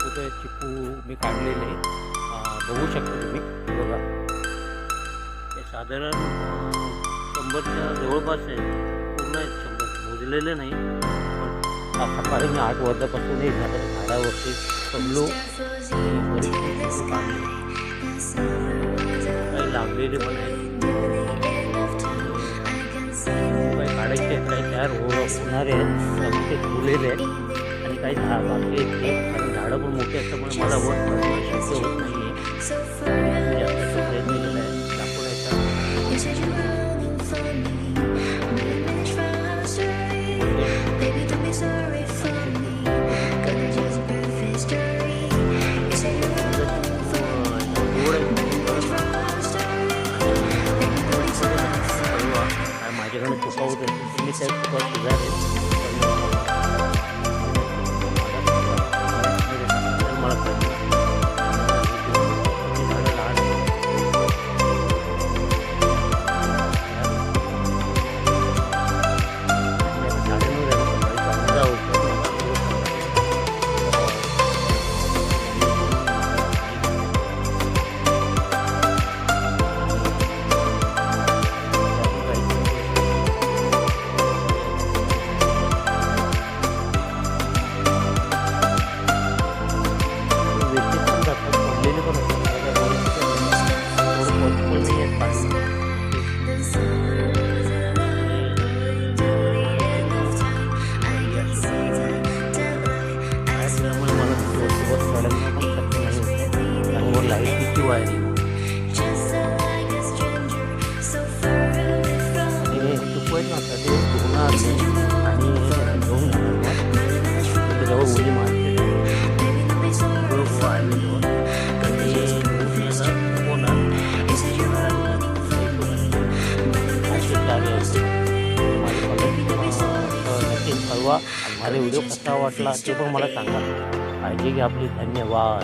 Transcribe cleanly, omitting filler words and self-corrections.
छोटे चिकू मी काढलेले बघू शकता तुम्ही. बघा हे साधारण 100च्या जवळपास आहे. पूर्ण आहेत 100 मोजलेले नाही. पण सकाळी मी 8 वाजल्यापासूनही झाडावरती पडलो. काही लागलेले पण आहेत. काही काढायचे आहेत, काही तयार होणारे आहेत, ते फुलेले आहेत आणि काही बाकी आहेत. कारण झाडं पण मोठी असल्यामुळे मला वर चढणं शक्य होत नाही आहे. जास्त प्रयत्न केला आहे दाखवण्याचा. माझ्याकडे चुका होत असेल तर मी त्या चुका सुधारेल. मला लाईटीची वायरिंग आणि चुकवायचं नसतं ते धुणार आणि घेऊन त्याच्यावर उडी मारते. नक्कीच कळवा. माझा व्हिडिओ कसा वाटला ते पण मला सांगा. काळजी घ्या आपली. धन्यवाद.